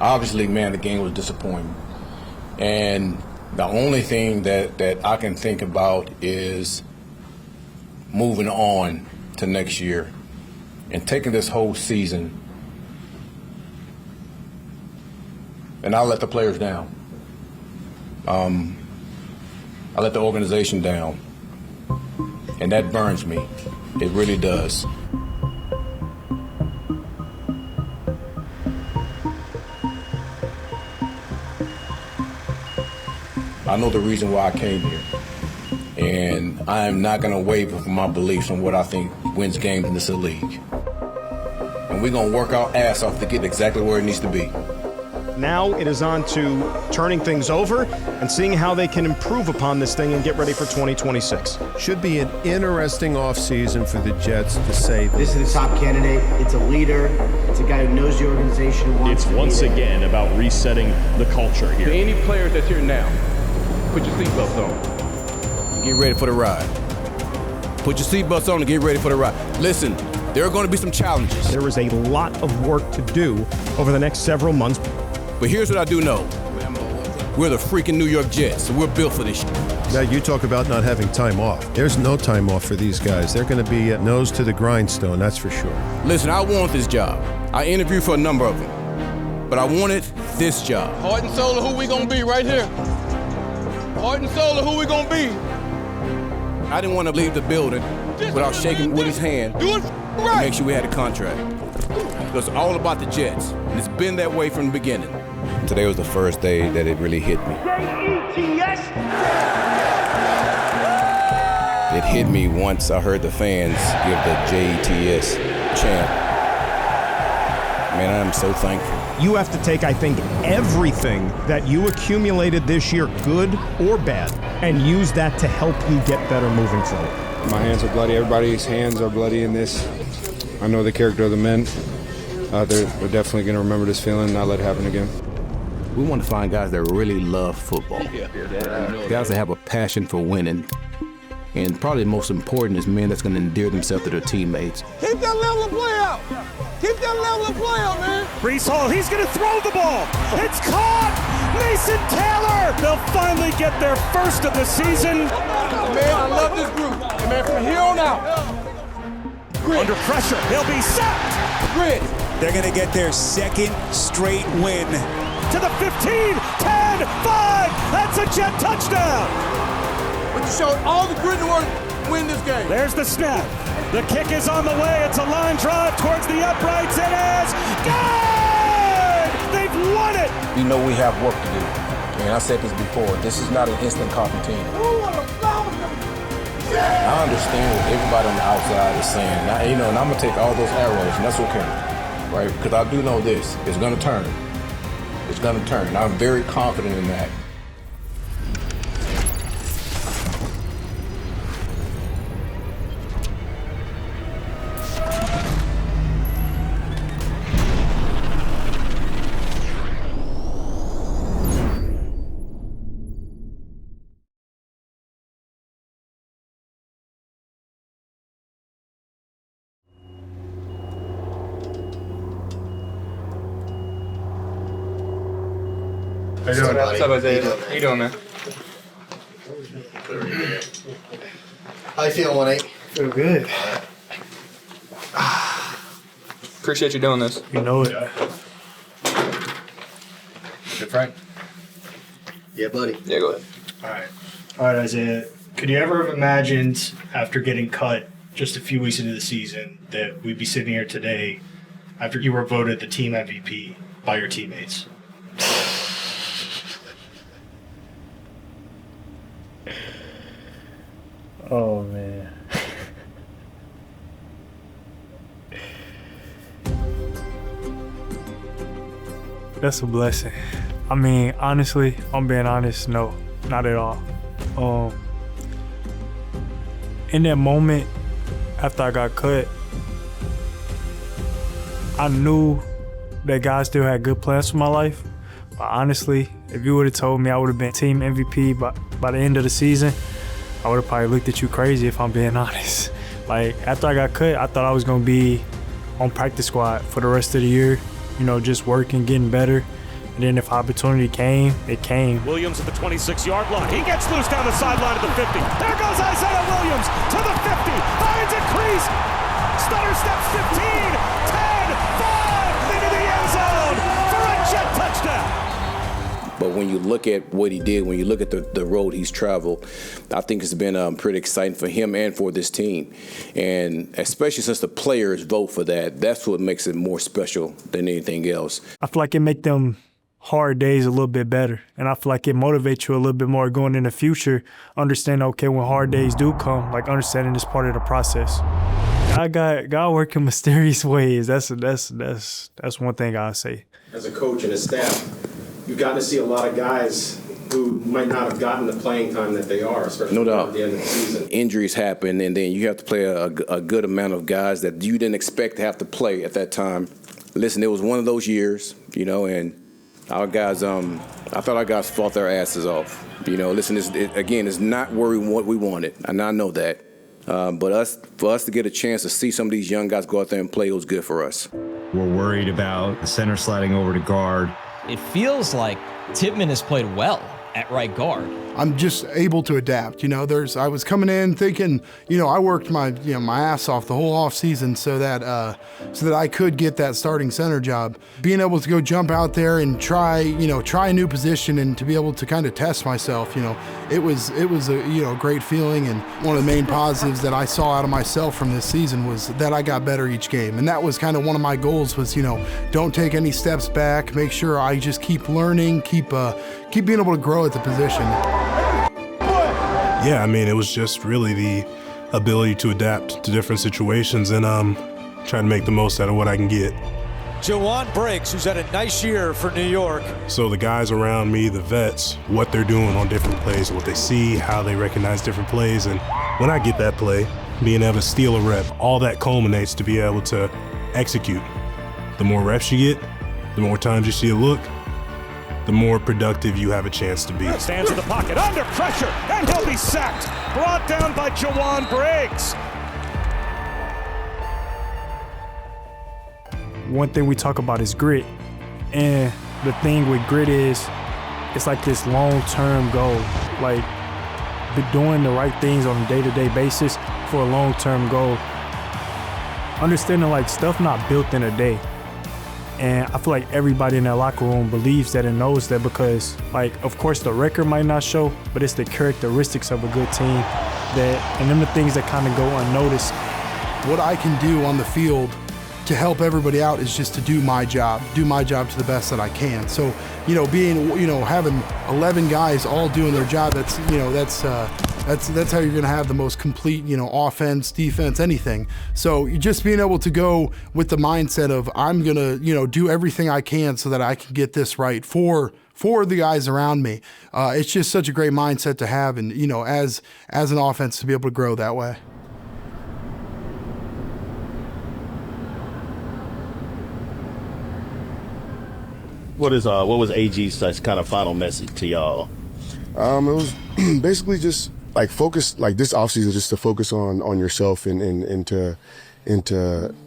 Obviously, man, the game was disappointing. And the only thing that I can think about is moving on to next year and taking this whole season, and I'll let the players down. I let the organization down, and that burns me. It really does. I know the reason why I came here, and I am not going to waver from my beliefs on what I think wins games in this league. And we're going to work our ass off to get exactly where it needs to be. Now it is on to turning things over and seeing how they can improve upon this thing and get ready for 2026. Should be an interesting offseason for the Jets, to say this is the top candidate. It's a leader. It's a guy who knows the organization. It's once again about resetting the culture here. To any players that's here now, put your seatbelts on. Get ready for the ride. Put your seatbelts on and get ready for the ride. Listen, there are going to be some challenges. There is a lot of work to do over the next several months. But here's what I do know. We're the freaking New York Jets, so we're built for this shit. Now, you talk about not having time off. There's no time off for these guys. They're going to be nose to the grindstone, that's for sure. Listen, I want this job. I interviewed for a number of them, but I wanted this job. Heart and soul of who we gonna be right here. Heart and soul of who we gonna be. I didn't want to leave the building without shaking Woody's hand to make sure we had a contract. It was all about the Jets, and it's been that way from the beginning. Today was the first day that it really hit me. J-E-T-S! It hit me once I heard the fans give the J-E-T-S chant. Man, I'm so thankful. You have to take, I think, everything that you accumulated this year, good or bad, and use that to help you get better moving forward. My hands are bloody. Everybody's hands are bloody in this. I know the character of the men. They're definitely going to remember this feeling and not let it happen again. We want to find guys that really love football. Guys that have a passion for winning. And probably the most important is men that's going to endear themselves to their teammates. Keep that level of play out. Keep that level of play out, man. Breece Hall, he's going to throw the ball. It's caught. Mason Taylor. They'll finally get their first of the season. Man, I love this group. And man, from here on out. Grit. Under pressure, he'll be sacked. Grit. They're going to get their second straight win. To the 15, 10, 5. That's a Jet touchdown. But you showed all the grit and work to win this game. There's the snap. The kick is on the way. It's a line drive towards the uprights. It is good! They've won it! We know we have work to do. And I said this before, this is not an instant coffee team. I understand what everybody on the outside is saying. Now, and I'm going to take all those arrows, and that's okay. Right? Because I do know this. It's going to turn. It's going to turn. I'm very confident in that. How you doing? What's up, Isaiah? How you doing, man? How you feeling, 1-8? Feel good. Appreciate you doing this. You know it. Good, Frank? Yeah, buddy. Yeah, go ahead. All right, Isaiah. Could you ever have imagined, after getting cut just a few weeks into the season, that we'd be sitting here today after you were voted the team MVP by your teammates? Oh, man. That's a blessing. I mean, honestly, if I'm being honest, no, not at all. In that moment, after I got cut, I knew that God still had good plans for my life. But honestly, if you would have told me I would have been team MVP by the end of the season, I would have probably looked at you crazy, if I'm being honest. Like, after I got cut, I thought I was going to be on practice squad for the rest of the year, just working, getting better. And then if opportunity came, it came. Williams at the 26-yard line. He gets loose down the sideline at the 50. There goes Isaiah Williams to the 50. Finds a crease. Stutter steps 15, 10, 5, into the end zone for a jet touchdown. But when you look at what he did, when you look at the road he's traveled, I think it's been pretty exciting for him and for this team. And especially since the players vote for that, that's what makes it more special than anything else. I feel like it make them hard days a little bit better. And I feel like it motivates you a little bit more going in the future, understand, okay, when hard days do come, like understanding this part of the process. God work in mysterious ways. That's one thing I'll say. As a coach and a staff, you've gotten to see a lot of guys who might not have gotten the playing time that they are, especially at the end of the season. Injuries happen, and then you have to play a good amount of guys that you didn't expect to have to play at that time. Listen, it was one of those years, and our guys, I thought our guys fought their asses off. Listen, it's not where we wanted, and I know that. But for us to get a chance to see some of these young guys go out there and play, it was good for us. We're worried about the center sliding over to guard. It feels like Tippmann has played well at right guard. I'm just able to adapt. I was coming in thinking, I worked my ass off the whole offseason so that I could get that starting center job. Being able to go jump out there and try a new position and to be able to kind of test myself, it was a great feeling. And one of the main positives that I saw out of myself from this season was that I got better each game. And that was kind of one of my goals was, don't take any steps back, make sure I just keep learning, keep being able to grow at the position. Yeah, it was just really the ability to adapt to different situations and try to make the most out of what I can get. Jawan Briggs, who's had a nice year for New York. So the guys around me, the vets, what they're doing on different plays, what they see, how they recognize different plays, and when I get that play, being able to steal a rep, all that culminates to be able to execute. The more reps you get, the more times you see a look, the more productive you have a chance to be. Stands in the pocket, under pressure, and he'll be sacked. Brought down by Jawan Briggs. One thing we talk about is grit. And the thing with grit is, it's like this long-term goal. Like, doing the right things on a day-to-day basis for a long-term goal. Understanding, like, stuff not built in a day. And I feel like everybody in that locker room believes that and knows that because, like, of course the record might not show, but it's the characteristics of a good team and them the things that kind of go unnoticed. What I can do on the field to help everybody out is just to do my job to the best that I can. So, having 11 guys all doing their job, that's how you're going to have the most complete, offense, defense, anything. So just being able to go with the mindset of I'm going to, do everything I can so that I can get this right for the guys around me. It's just such a great mindset to have, and as an offense to be able to grow that way. What was AG's kind of final message to y'all? It was basically just like focus, like this offseason, just to focus on yourself and to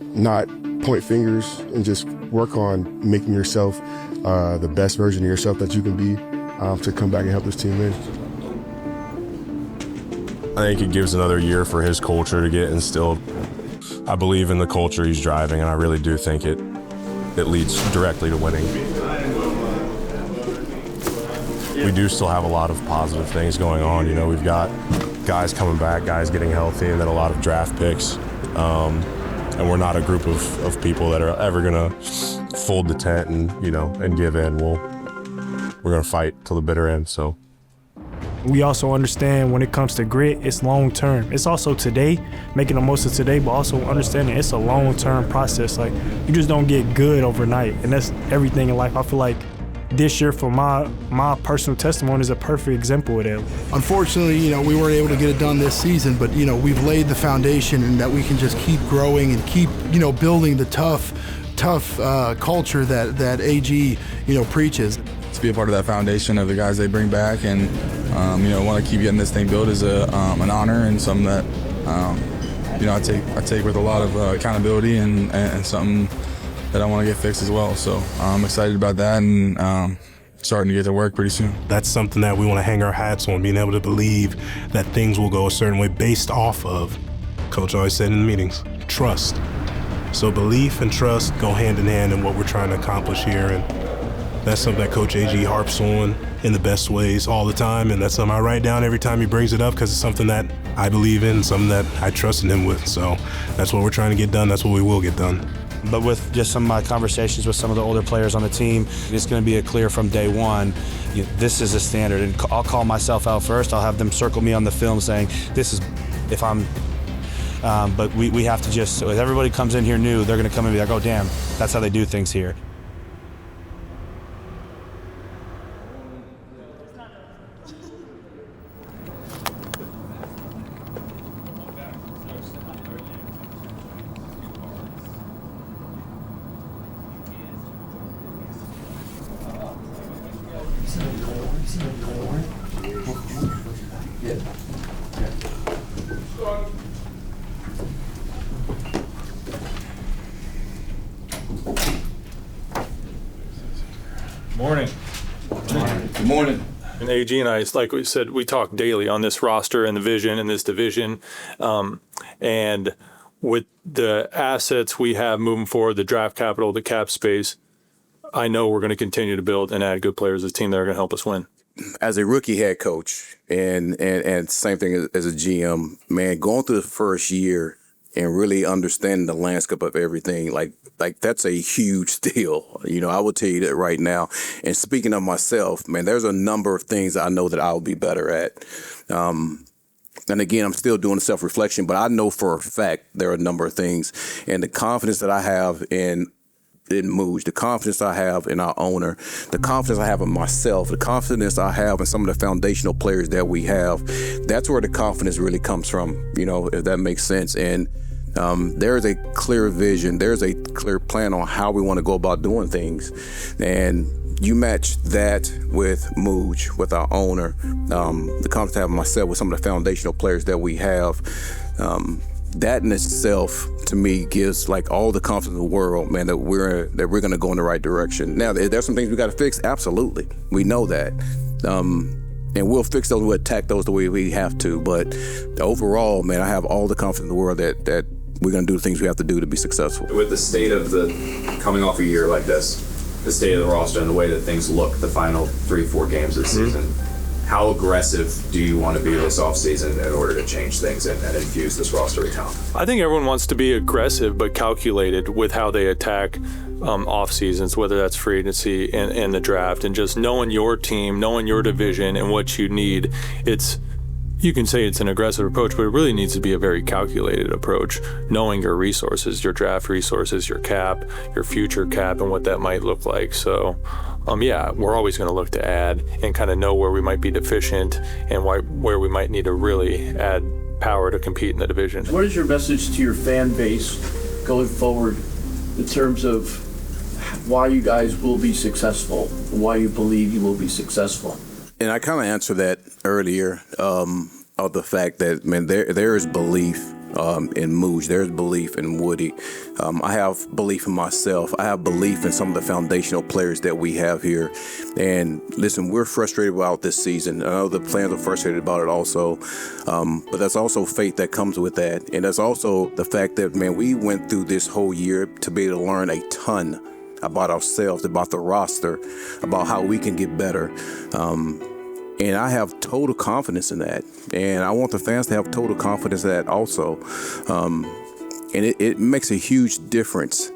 not point fingers and just work on making yourself the best version of yourself that you can be to come back and help this team win. I think it gives another year for his culture to get instilled. I believe in the culture he's driving, and I really do think it leads directly to winning. We do still have a lot of positive things going on. We've got guys coming back, guys getting healthy, and then a lot of draft picks. And we're not a group of people that are ever gonna fold the tent and give in. We're gonna fight till the bitter end. So. We also understand when it comes to grit, it's long term. It's also today, making the most of today, but also understanding it's a long term process. Like, you just don't get good overnight, and that's everything in life. I feel like this year, for my personal testimony, is a perfect example of that. Unfortunately, we weren't able to get it done this season, but we've laid the foundation, and that we can just keep growing and keep building the tough culture that AG preaches. To be a part of that foundation of the guys they bring back, and want to keep getting this thing built is an honor and something that I take with a lot of accountability and something that I want to get fixed as well. So I'm excited about that and starting to get to work pretty soon. That's something that we want to hang our hats on, being able to believe that things will go a certain way based off of, Coach always said in the meetings, trust. So belief and trust go hand in hand in what we're trying to accomplish here, and that's something that Coach AG harps on in the best ways all the time, and that's something I write down every time he brings it up because it's something that I believe in, something that I trust in him with. So that's what we're trying to get done. That's what we will get done. But with just some of my conversations with some of the older players on the team, it's going to be clear from day one, this is a standard. And I'll call myself out first. I'll have them circle me on the film saying, this is, if I'm, but we have to just, if everybody comes in here new, they're going to come and be like, oh, damn, that's how they do things here. Morning. Good morning. And AG and I, it's like we said, we talk daily on this roster and the vision in this division. And with the assets we have moving forward, the draft capital, the cap space, I know we're going to continue to build and add good players as a team that are going to help us win. As a rookie head coach and same thing as a GM, man, going through the first year and really understanding the landscape of everything, like that's a huge deal. I will tell you that right now. And speaking of myself, man, there's a number of things I know that I'll be better at. And again, I'm still doing self-reflection, but I know for a fact there are a number of things. And the confidence that I have in Mooj, the confidence I have in our owner, the confidence I have in myself, the confidence I have in some of the foundational players that we have, that's where the confidence really comes from, if that makes sense. And there is a clear vision. There's a clear plan on how we want to go about doing things. And you match that with Mooj, with our owner, the confidence I have in myself with some of the foundational players that we have. That in itself, to me, gives all the confidence in the world, man, that we're going to go in the right direction. Now, there's some things we got to fix. Absolutely, we know that, and we'll fix those. We'll attack those the way we have to. But overall, man, I have all the confidence in the world that we're going to do the things we have to do to be successful. With the state of coming off a year like this, the state of the roster and the way that things look, the final 3-4 games of the season. How aggressive do you want to be this offseason in order to change things and infuse this roster with talent? I think everyone wants to be aggressive but calculated with how they attack off seasons, whether that's free agency and the draft, and just knowing your team, knowing your division and what you need. You can say it's an aggressive approach, but it really needs to be a very calculated approach, knowing your resources, your draft resources, your cap, your future cap, and what that might look like. So, we're always going to look to add and kind of know where we might be deficient and where we might need to really add power to compete in the division. What is your message to your fan base going forward in terms of why you guys will be successful, why you believe you will be successful? And I kind of answered that earlier, of the fact that, man, there is belief in Mooj. There's belief in Woody. I have belief in myself. I have belief in some of the foundational players that we have here. And listen, we're frustrated about this season. I know the players are frustrated about it also. But that's also faith that comes with that. And that's also the fact that, man, we went through this whole year to be able to learn a ton about ourselves, about the roster, about how we can get better. And I have total confidence in that. And I want the fans to have total confidence in that also. And it makes a huge difference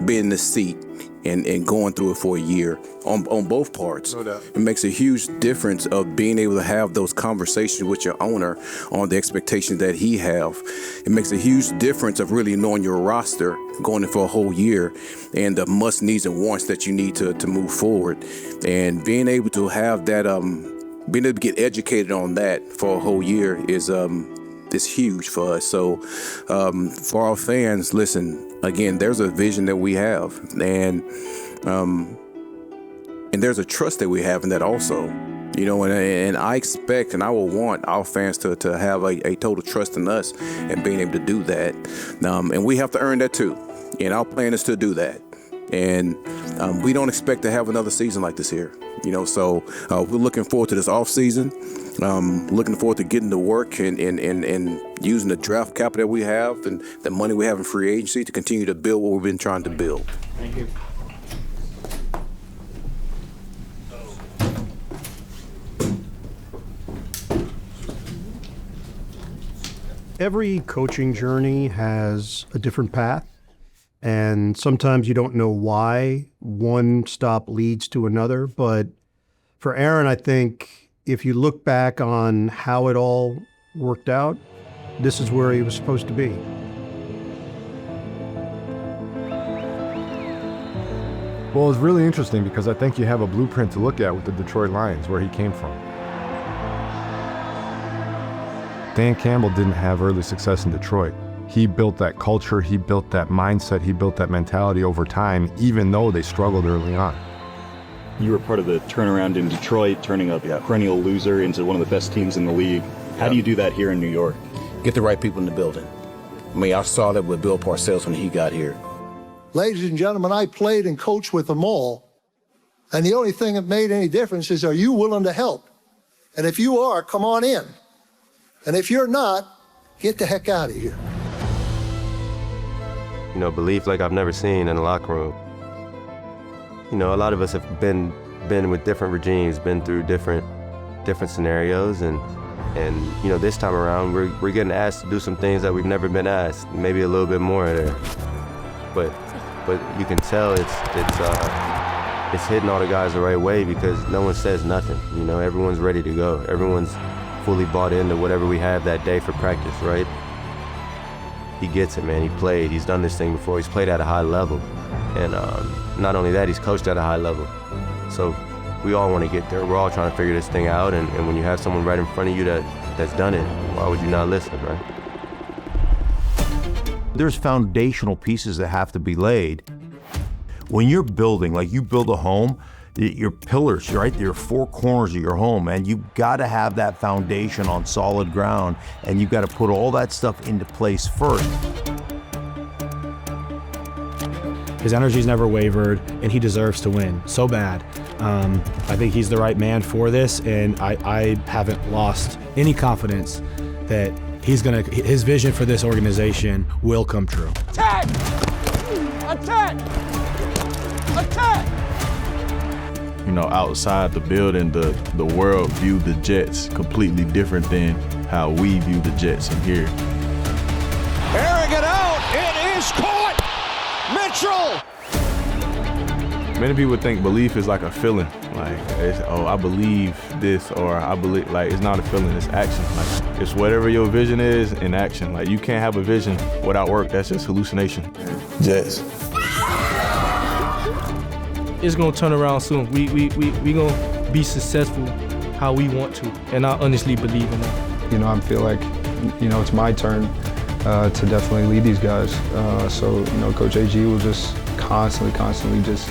being in the seat and going through it for a year on both parts. No doubt. It makes a huge difference of being able to have those conversations with your owner on the expectations that he have. It makes a huge difference of really knowing your roster going in for a whole year and the must needs and wants that you need to move forward. And being able to have that, being able to get educated on that for a whole year is huge for us. So for our fans, listen, again, there's a vision that we have, and there's a trust that we have in that also. And I expect and I will want our fans to have a total trust in us and being able to do that. And we have to earn that too. And our plan is to do that. And we don't expect to have another season like this here. So we're looking forward to this offseason. Looking forward to getting to work and using the draft capital that we have and the money we have in free agency to continue to build what we've been trying to build. Thank you. Every coaching journey has a different path, and sometimes you don't know why one stop leads to another. But for Aaron, I think if you look back on how it all worked out, this is where he was supposed to be. Well, it's really interesting because I think you have a blueprint to look at with the Detroit Lions, where he came from. Dan Campbell didn't have early success in Detroit. He built that culture, he built that mindset, he built that mentality over time, even though they struggled early on. You were part of the turnaround in Detroit, turning a perennial loser into one of the best teams in the league. How do you do that here in New York? Get the right people in the building. I mean, I saw that with Bill Parcells when he got here. Ladies and gentlemen, I played and coached with them all, and the only thing that made any difference is, are you willing to help? And if you are, come on in. And if you're not, get the heck out of here. Belief like I've never seen in the locker room. A lot of us have been with different regimes, been through different scenarios, and this time around we're getting asked to do some things that we've never been asked, maybe a little bit more there. But you can tell it's hitting all the guys the right way because no one says nothing. Everyone's ready to go. Everyone's fully bought into whatever we have that day for practice, right? He gets it, man. He played. He's done this thing before. He's played at a high level. And not only that, he's coached at a high level. So we all want to get there. We're all trying to figure this thing out. And when you have someone right in front of you that's done it, why would you not listen, right? There's foundational pieces that have to be laid. When you're building, like you build a home, your pillars, right? Your four corners of your home, and you've got to have that foundation on solid ground, and you've got to put all that stuff into place first. His energy's never wavered, and he deserves to win so bad. I think he's the right man for this, and I haven't lost any confidence that his vision for this organization will come true. Attack! Attack! Attack! Outside the building, the world viewed the Jets completely different than how we view the Jets in here. Airing it out, it is caught! Mitchell! Many people think belief is like a feeling, like I believe this, or I believe, like it's not a feeling, it's action. Like it's whatever your vision is in action. Like you can't have a vision without work. That's just hallucination. Jets. It's gonna turn around soon. We gonna be successful how we want to, and I honestly believe in that. I feel like, it's my turn to definitely lead these guys. So Coach AG will just constantly just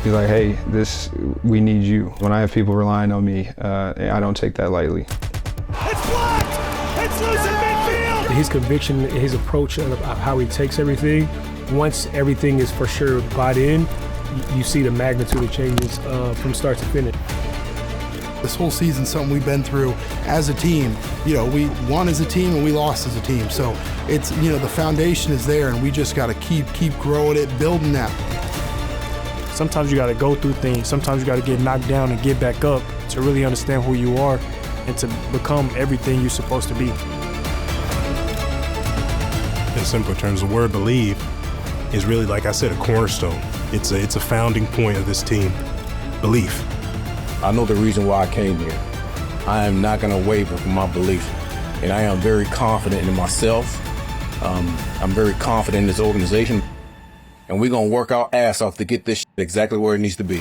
be like, hey, we need you. When I have people relying on me, I don't take that lightly. It's blocked! It's loose in midfield! His conviction, his approach of how he takes everything, once everything is for sure bought in, you see the magnitude of changes from start to finish. This whole season's something we've been through as a team. We won as a team and we lost as a team. So it's, the foundation is there, and we just got to keep growing it, building that. Sometimes you got to go through things. Sometimes you got to get knocked down and get back up to really understand who you are and to become everything you're supposed to be. In simple terms, the word believe is really, like I said, a cornerstone. It's a founding point of this team. Belief. I know the reason why I came here. I am not going to waver from my belief, and I am very confident in myself. I'm very confident in this organization, and we're going to work our ass off to get this exactly where it needs to be.